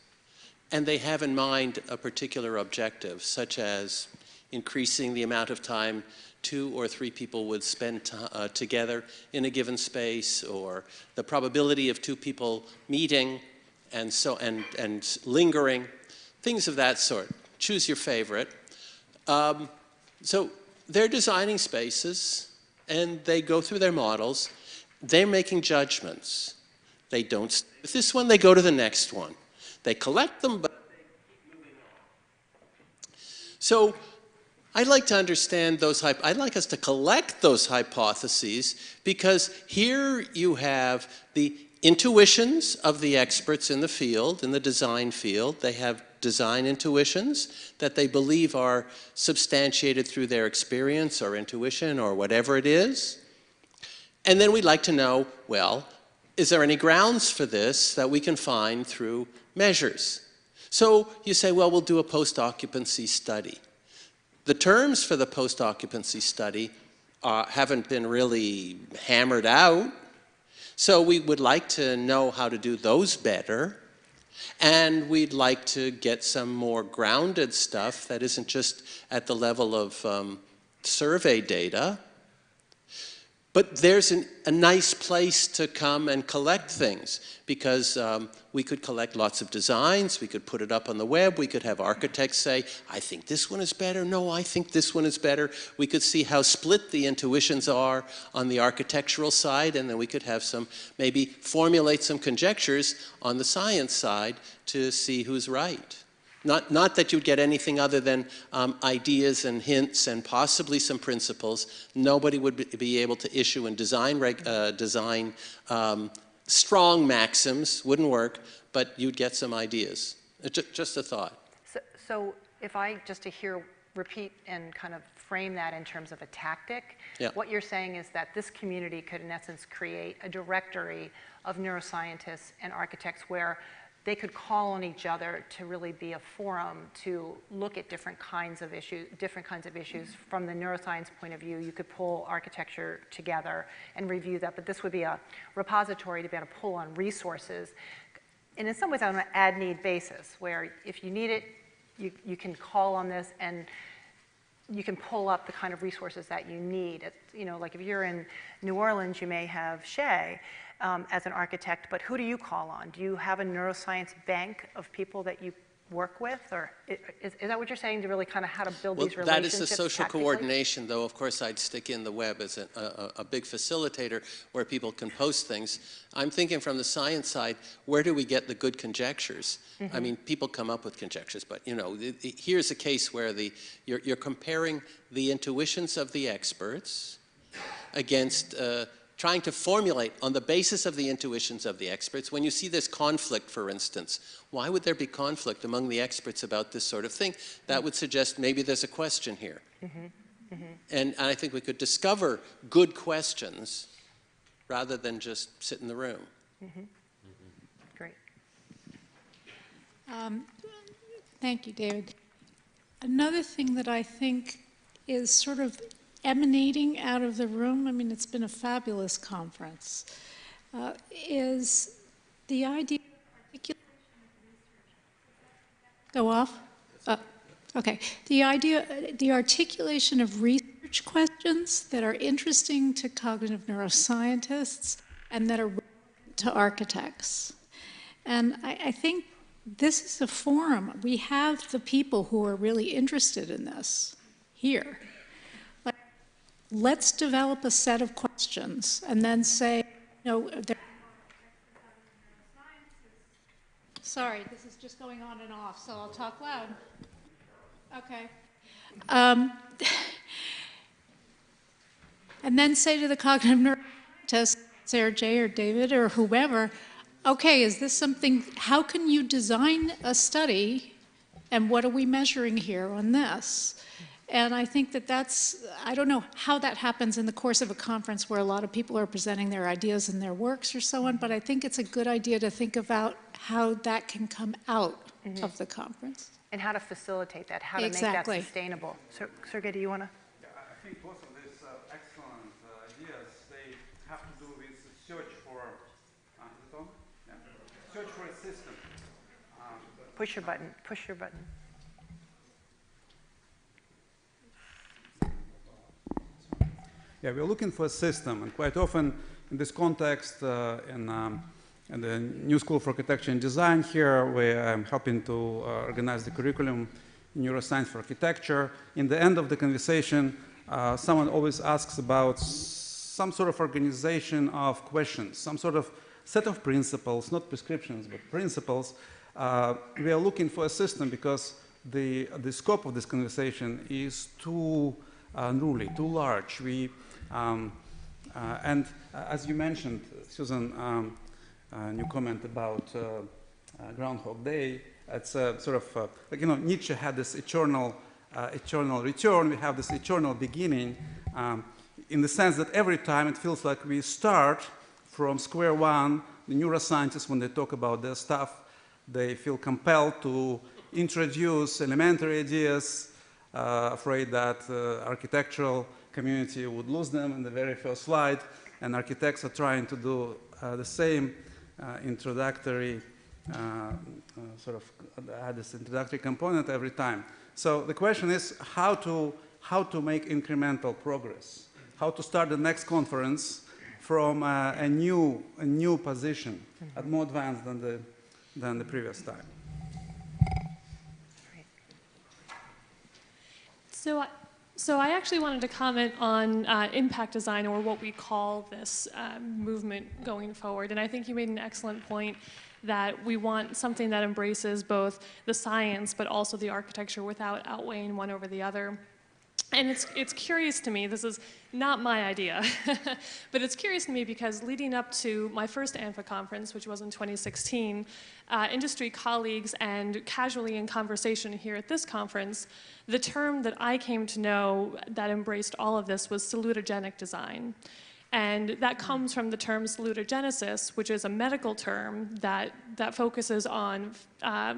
and they have in mind a particular objective, such as increasing the amount of time 2 or 3 people would spend together in a given space, or the probability of 2 people meeting and lingering, things of that sort. Choose your favorite. So they're designing spaces, and they go through their models. They're making judgments. They don't stay with this one, they go to the next one. They collect them, but they keep moving on. So I'd like to understand those, I'd like us to collect those hypotheses, because here you have the intuitions of the experts in the field, in the design field. They have design intuitions that they believe are substantiated through their experience or intuition or whatever it is. And then we'd like to know, well, is there any grounds for this that we can find through measures? So you say, well, we'll do a post-occupancy study. The terms for the post-occupancy study haven't been really hammered out. So we would like to know how to do those better. And we'd like to get some more grounded stuff that isn't just at the level of survey data. But there's a nice place to come and collect things, because we could collect lots of designs, we could put it up on the web, we could have architects say, I think this one is better, no, I think this one is better. We could see how split the intuitions are on the architectural side, and then we could have some, maybe formulate some conjectures on the science side to see who's right. Not that you'd get anything other than ideas and hints and possibly some principles. Nobody would be able to issue and design strong maxims, wouldn't work, but you'd get some ideas. Just a thought. So if I just to repeat and kind of frame that in terms of a tactic, what you're saying is that this community could in essence create a directory of neuroscientists and architects where they could call on each other to really be a forum to look at different kinds of issues from the neuroscience point of view. You could pull architecture together and review that, but this would be a repository to be able to pull on resources, and in some ways on an ad-need basis, where if you need it, you can call on this and you can pull up the kind of resources that you need. You know, like if you're in New Orleans, you may have Shay as an architect, but who do you call on? Do you have a neuroscience bank of people that you work with? Or is that what you're saying, to really kind of how to build Well, these relationships that is the social tactically? coordination, though, of course, I'd stick in the web as a big facilitator where people can post things. I'm thinking from the science side, where do we get the good conjectures? I mean, people come up with conjectures, but, you know, here's a case where you're comparing the intuitions of the experts against trying to formulate on the basis of the intuitions of the experts. When you see this conflict, for instance, why would there be conflict among the experts about this sort of thing? That would suggest maybe there's a question here. And I think we could discover good questions rather than just sit in the room. Great. Thank you, David. Another thing that I think is sort of emanating out of the room, I mean, it's been a fabulous conference, is the idea of go off? Okay. The articulation of research questions that are interesting to cognitive neuroscientists and that are relevant to architects. And I think this is a forum. We have the people who are really interested in this here. Like, let's develop a set of questions and then say, no, sorry, this is just going on and off, so I'll talk loud. Okay. And then say to the cognitive neuroscientist, Sarah J. or David or whoever, okay, is this something, how can you design a study and what are we measuring here on this? And I think that that's, I don't know how that happens in the course of a conference where a lot of people are presenting their ideas and their works or so on, but I think it's a good idea to think about how that can come out of the conference. And how to facilitate that, how to Exactly. make that sustainable. Sergey, do you want to? Yeah, I think both of these excellent ideas, they have to do with search for, is it on? Yeah. Search for a system. Push your button, push your button. Yeah, we're looking for a system, and quite often in this context, in the New School for Architecture and Design here, where I'm helping to organize the curriculum in neuroscience for architecture. In the end of the conversation, someone always asks about some sort of organization of questions, some sort of set of principles, not prescriptions, but principles. We are looking for a system because the scope of this conversation is too unruly, too large. And as you mentioned, Susan, new comment about Groundhog Day. It's sort of, like, you know, Nietzsche had this eternal return. We have this eternal beginning in the sense that every time it feels like we start from square one. The neuroscientists, when they talk about their stuff, they feel compelled to introduce elementary ideas, afraid that architectural community would lose them in the very first slide, and architects are trying to do the same introductory sort of add this introductory component every time. So the question is how to make incremental progress, how to start the next conference from a new position, at more advanced than the previous time. So I actually wanted to comment on impact design, or what we call this movement going forward. And I think you made an excellent point that we want something that embraces both the science but also the architecture without outweighing one over the other. And it's curious to me, this is not my idea, but it's curious to me because leading up to my first ANFA conference, which was in 2016, industry colleagues and casually in conversation here at this conference, the term that I came to know that embraced all of this was salutogenic design. And that comes from the term salutogenesis, which is a medical term that focuses on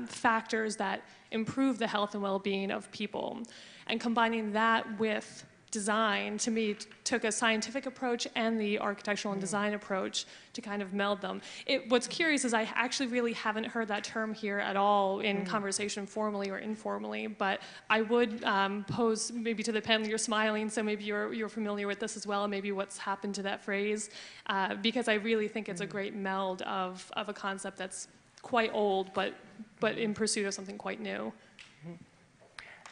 factors that improve the health and well-being of people. And combining that with design, to me, took a scientific approach and the architectural and design approach to kind of meld them. What's curious is I actually really haven't heard that term here at all in conversation, formally or informally, but I would pose maybe to the panel, you're smiling, so maybe you're familiar with this as well, maybe what's happened to that phrase, because I really think it's a great meld of a concept that's quite old, but but in pursuit of something quite new.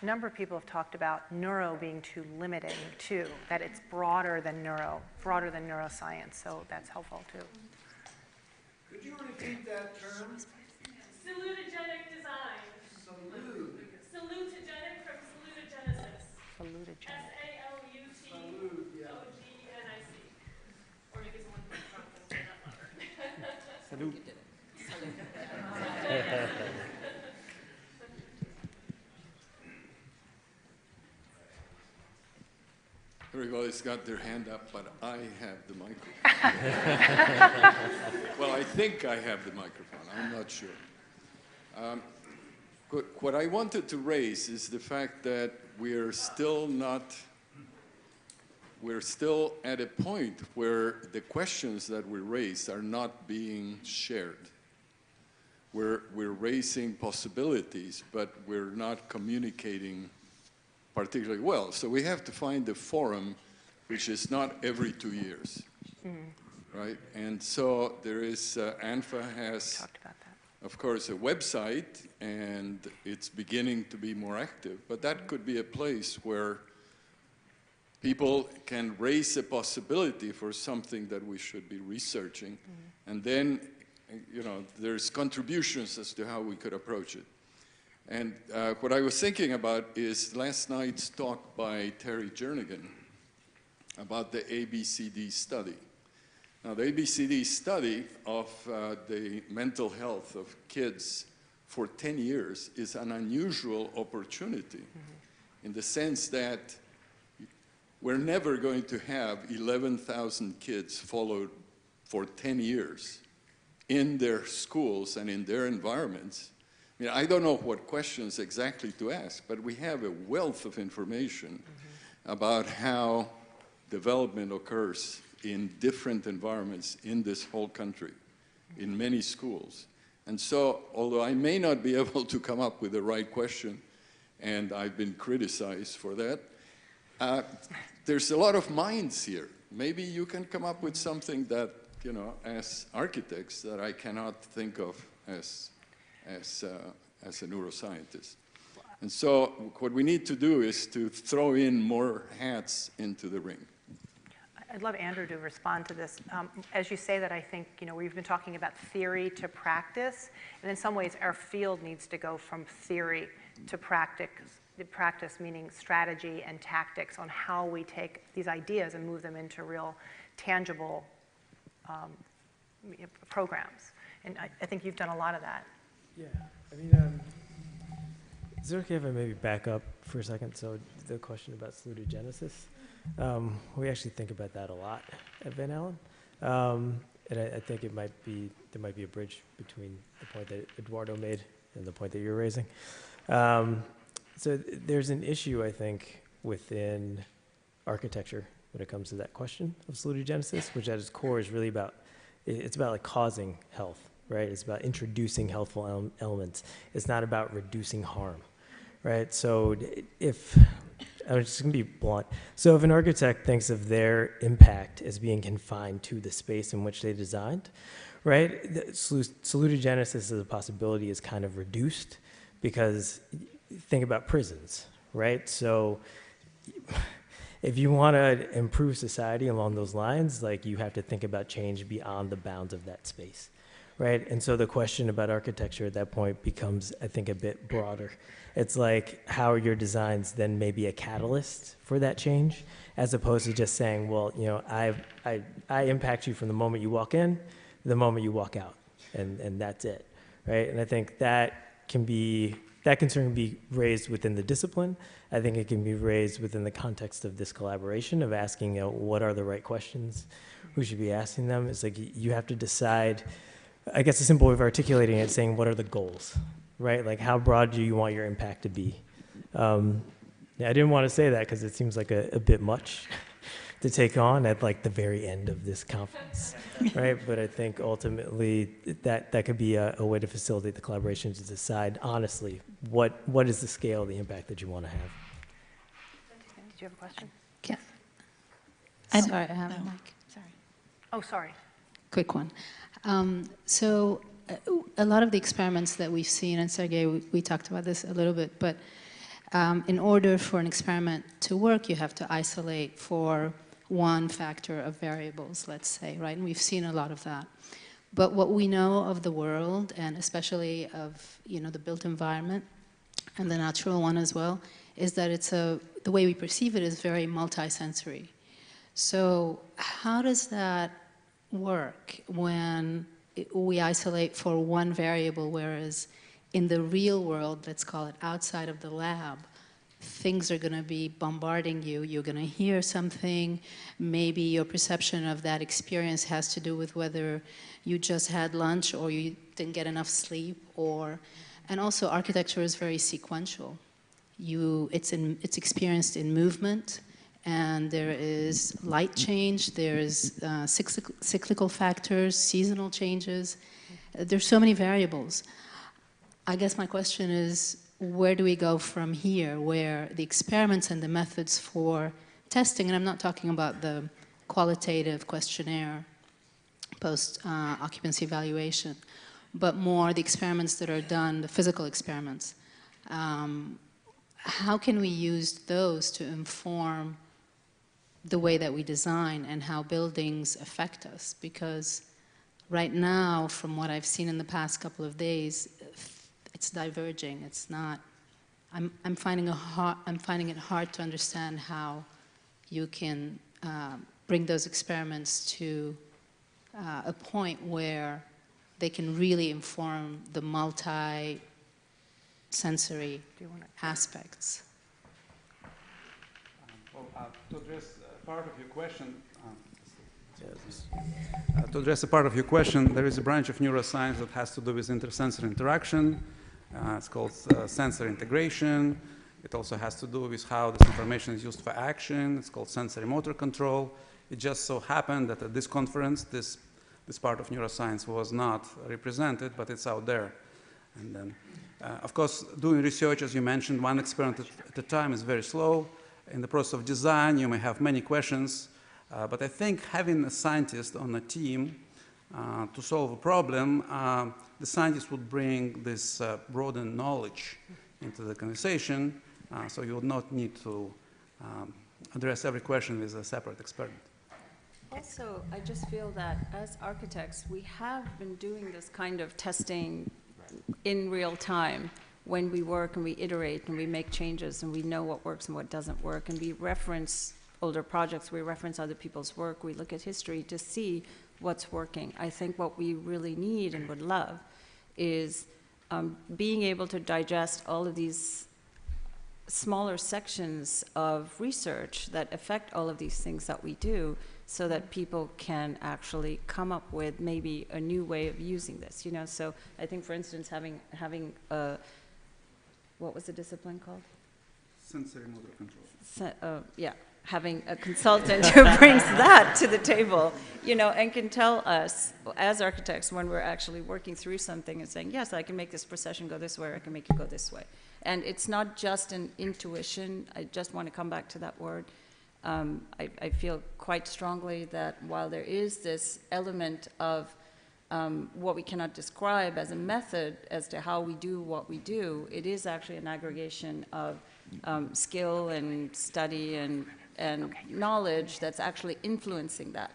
A number of people have talked about neuro being too limiting, too, that it's broader than neuroscience, so that's helpful, too. Could you repeat that term? Salutogenic design. Salutogenic from salutogenesis. Salutogenic. S-A-L-U-T-O-G-E-N-I-C. Or maybe someone can say that louder. Everybody's got their hand up, but I have the microphone. Well, I think I have the microphone. I'm not sure. What I wanted to raise is the fact that we're still at a point where the questions that we raise are not being shared. We're raising possibilities, but we're not communicating particularly well. So we have to find a forum which is not every 2 years, right? And so there is, ANFA has, of course, a website, and it's beginning to be more active, but that could be a place where people can raise a possibility for something that we should be researching, and then, you know, there's contributions as to how we could approach it. And what I was thinking about is last night's talk by Terry Jernigan about the ABCD study. Now, the ABCD study of the mental health of kids for 10 years is an unusual opportunity in the sense that we're never going to have 11,000 kids followed for 10 years in their schools and in their environments. I mean, I don't know what questions exactly to ask, but we have a wealth of information about how development occurs in different environments in this whole country, in many schools. And so, although I may not be able to come up with the right question, and I've been criticized for that, there's a lot of minds here. Maybe you can come up with something that, you know, as architects, that I cannot think of as a neuroscientist. And so what we need to do is to throw in more hats into the ring. I'd love Andrew to respond to this. As you say that, I think, you know, we've been talking about theory to practice, and in some ways our field needs to go from theory to practice, meaning strategy and tactics on how we take these ideas and move them into real tangible programs. And I think you've done a lot of that. Yeah, I mean, is it okay if I maybe back up for a second? So the question about salutogenesis, we actually think about that a lot at Van Allen. And I think there might be a bridge between the point that Eduardo made and the point that you're raising. So there's an issue, I think, within architecture when it comes to that question of salutogenesis, which at its core is really about, it's about like causing health, right? It's about introducing healthful elements. It's not about reducing harm, right? So I'm just gonna be blunt. So if an architect thinks of their impact as being confined to the space in which they designed, right? Salutogenesis as a possibility is kind of reduced because think about prisons, right? So if you want to improve society along those lines, like you have to think about change beyond the bounds of that space, right? And so the question about architecture at that point becomes, I think, a bit broader. It's like, how are your designs then maybe a catalyst for that change, as opposed to just saying, well, you know, I impact you from the moment you walk in to the moment you walk out, and that's it, right? And I think that concern can be raised within the discipline. I think it can be raised within the context of this collaboration of asking, you know, what are the right questions? Who should be asking them? It's like you have to decide. I guess a simple way of articulating it is saying, what are the goals, right? Like, how broad do you want your impact to be? I didn't want to say that because it seems like a bit much to take on at like the very end of this conference, right? But I think ultimately that could be a way to facilitate the collaboration, to decide honestly what is the scale of the impact that you want to have. Do you have a question? Yes. Sorry, I have a mic. Sorry. Oh, sorry. Quick one. So a lot of the experiments that we've seen, and Sergey, we talked about this a little bit, but in order for an experiment to work, you have to isolate for one factor of variables, let's say, right? And we've seen a lot of that. But what we know of the world, and especially of, the built environment, and the natural one as well, is that the way we perceive it is very multisensory. So how does that work when we isolate for one variable, whereas in the real world, let's call it outside of the lab, things are going to be bombarding you. You're going to hear something. Maybe your perception of that experience has to do with whether you just had lunch or you didn't get enough sleep, and also architecture is very sequential. It's experienced in movement, and there is light change, there's cyclical factors, seasonal changes. There's so many variables. I guess my question is, where do we go from here, where the experiments and the methods for testing, and I'm not talking about the qualitative questionnaire post-occupancy evaluation, but more the experiments that are done, the physical experiments. How can we use those to inform the way that we design and how buildings affect us? Because right now, from what I've seen in the past couple of days, it's diverging. It's not. I'm finding it hard to understand how you can bring those experiments to a point where they can really inform the multi-sensory aspects. To address part of your question, a part of your question, there is a branch of neuroscience that has to do with intersensory interaction. It's called sensory integration. It also has to do with how this information is used for action. It's called sensory motor control. It just so happened that at this conference, this part of neuroscience was not represented, but it's out there. And then, of course, doing research, as you mentioned, one experiment at a time is very slow. In the process of design, you may have many questions, but I think having a scientist on a team to solve a problem, the scientist would bring this broadened knowledge into the conversation, so you would not need to address every question with a separate experiment. Also, I just feel that as architects, we have been doing this kind of testing in real time when we work and we iterate and we make changes and we know what works and what doesn't work, and we reference older projects, we reference other people's work, we look at history to see what's working. I think what we really need and would love is being able to digest all of these smaller sections of research that affect all of these things that we do, so that people can actually come up with maybe a new way of using this. So I think, for instance, having a, what was the discipline called? Sensory motor control. Yeah, having a consultant who brings that to the table, and can tell us as architects when we're actually working through something and saying, yes, I can make this procession go this way, or I can make it go this way. And it's not just an intuition. I just want to come back to that word. I feel quite strongly that while there is this element of what we cannot describe as a method as to how we do what we do, it is actually an aggregation of skill and study and knowledge that's actually influencing that.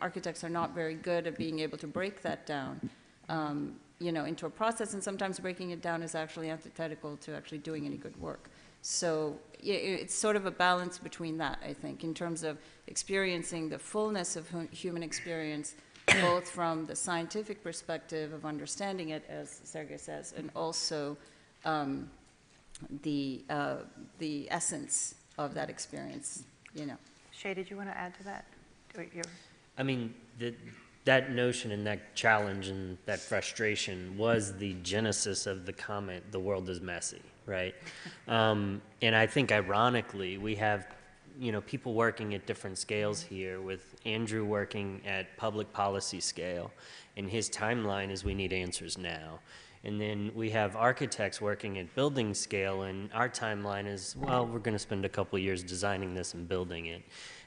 Architects are not very good at being able to break that down into a process, and sometimes breaking it down is actually antithetical to actually doing any good work. So it's sort of a balance between that, I think, in terms of experiencing the fullness of human experience, both from the scientific perspective of understanding it, as Sergey says, and also the essence of that experience, Shay, did you want to add to that? I mean, that notion and that challenge and that frustration was the genesis of the comment, "The world is messy," right? And I think ironically, we have, people working at different scales here, with Andrew working at public policy scale, and his timeline is we need answers now. And then we have architects working at building scale, and our timeline is, well, we're going to spend a couple years designing this and building it.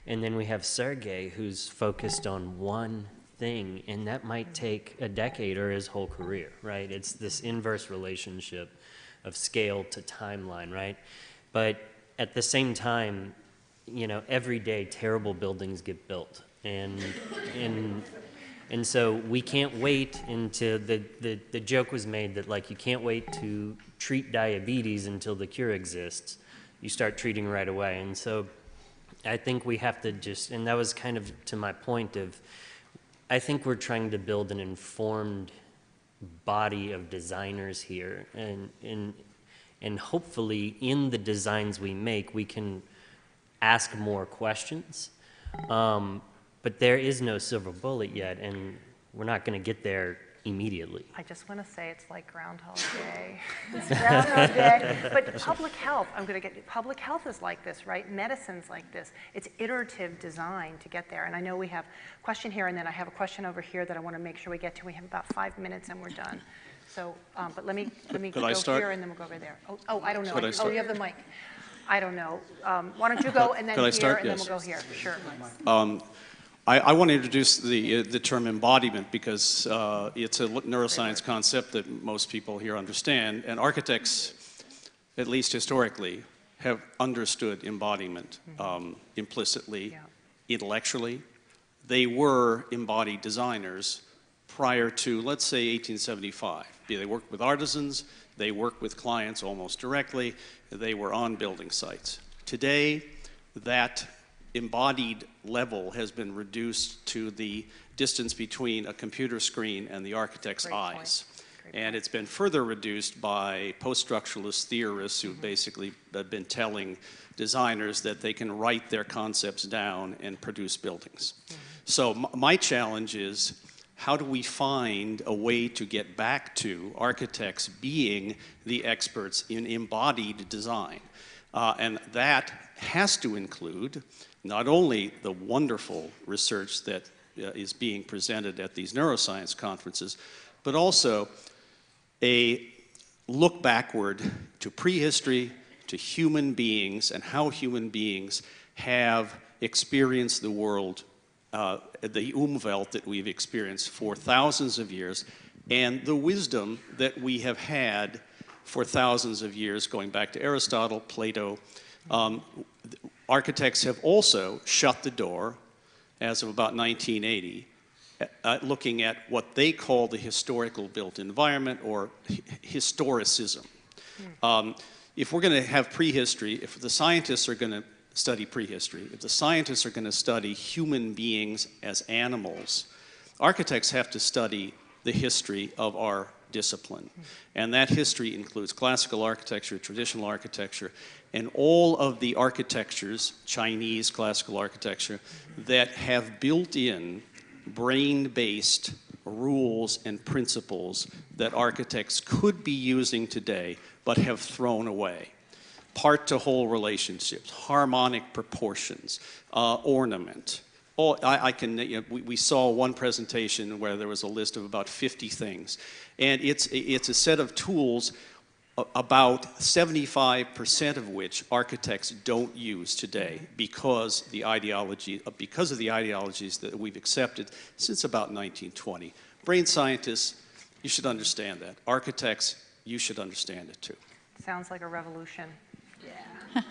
And then we have Sergey, who's focused on one thing, and that might take a decade or his whole career, right? It's this inverse relationship of scale to timeline, right? But at the same time, you know, every day terrible buildings get built, and so we can't wait until the joke was made that, like, you can't wait to treat diabetes until the cure exists. You start treating right away. And so I think we have to just, and that was kind of to my point of, I think we're trying to build an informed body of designers here, and hopefully in the designs we make, we can ask more questions. But there is no silver bullet yet, and we're not going to get there immediately. I just want to say it's like Groundhog Day. It's Groundhog Day. But public health, public health is like this, right? Medicine's like this. It's iterative design to get there. And I know we have a question here, and then I have a question over here that I want to make sure we get to. We have about 5 minutes and we're done. So, but let me go here and then we'll go over there. Oh, I don't know. Oh, you have the mic. I don't know. Why don't you go and then here and then we'll go here. Sure. I want to introduce the term embodiment because it's a neuroscience concept that most people here understand, and architects, at least historically, have understood embodiment implicitly, intellectually. They were embodied designers prior to, let's say, 1875. They worked with artisans, they worked with clients almost directly, they were on building sites. Today, that embodied level has been reduced to the distance between a computer screen and the architect's eyes. And it's been further reduced by post-structuralist theorists who basically have been telling designers that they can write their concepts down and produce buildings. So my challenge is, how do we find a way to get back to architects being the experts in embodied design? And that has to include not only the wonderful research that is being presented at these neuroscience conferences, but also a look backward to prehistory, to human beings, and how human beings have experienced the world, the Umwelt that we've experienced for thousands of years, and the wisdom that we have had for thousands of years, going back to Aristotle, Plato. Architects have also shut the door, as of about 1980, looking at what they call the historical built environment, or historicism. If we're going to have prehistory, if the scientists are going to study prehistory, if the scientists are going to study human beings as animals, architects have to study the history of our discipline. And that history includes classical architecture, traditional architecture, and all of the architectures, Chinese classical architecture, that have built in brain-based rules and principles that architects could be using today but have thrown away. Part-to-whole relationships, harmonic proportions, ornament. We saw one presentation where there was a list of about 50 things. And it's a set of tools, about 75% of which architects don't use today because of the ideologies that we've accepted since about 1920. Brain scientists, you should understand that. Architects, you should understand it too. Sounds like a revolution. Yeah.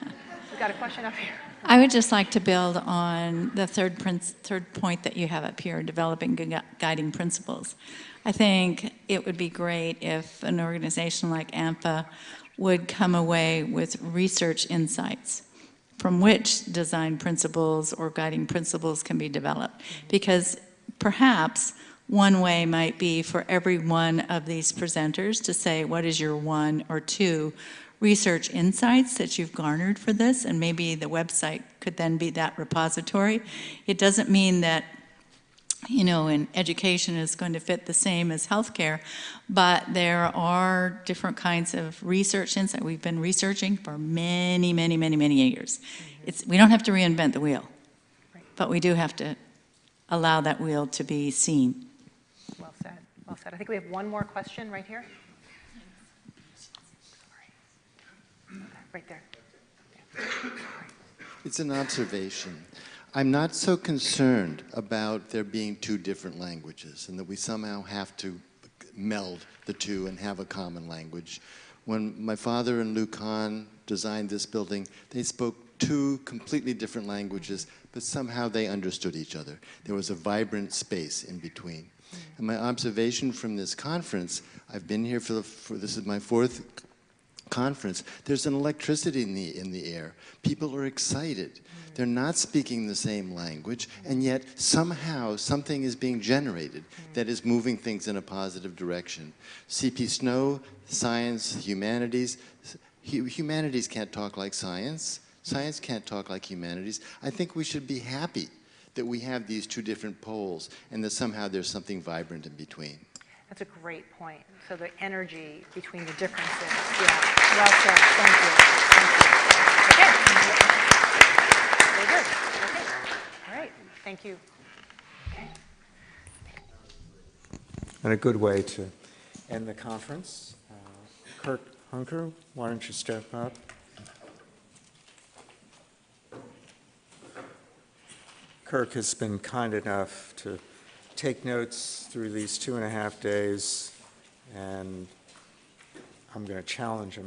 We've got a question up here. I would just like to build on the third point that you have up here, developing guiding principles. I think it would be great if an organization like ANFA would come away with research insights from which design principles or guiding principles can be developed. Because perhaps one way might be for every one of these presenters to say, what is your 1 or 2 research insights that you've garnered for this, and maybe the website could then be that repository. It doesn't mean that, you know, in education is going to fit the same as healthcare, but there are different kinds of research insight. We've been researching for many, many, many, many years. We don't have to reinvent the wheel, but we do have to allow that wheel to be seen. Well said, well said. I think we have one more question right here. Right there. It's an observation. I'm not so concerned about there being two different languages and that we somehow have to meld the two and have a common language. When my father and Lou Kahn designed this building, they spoke two completely different languages, but somehow they understood each other. There was a vibrant space in between. And my observation from this conference, I've been here for this is my fourth conference, there's an electricity in the air. People are excited. They're not speaking the same language, and yet somehow something is being generated that is moving things in a positive direction. C.P. Snow, science, humanities. Humanities can't talk like science. Science can't talk like humanities. I think we should be happy that we have these two different poles and that somehow there's something vibrant in between. That's a great point. So the energy between the differences. Yeah, well said. Thank you. Thank you. Okay. Very good. Okay. All right. Thank you. Okay. And a good way to end the conference. Kirk Hunker, why don't you step up? Kirk has been kind enough to take notes through these 2.5 days, and I'm going to challenge him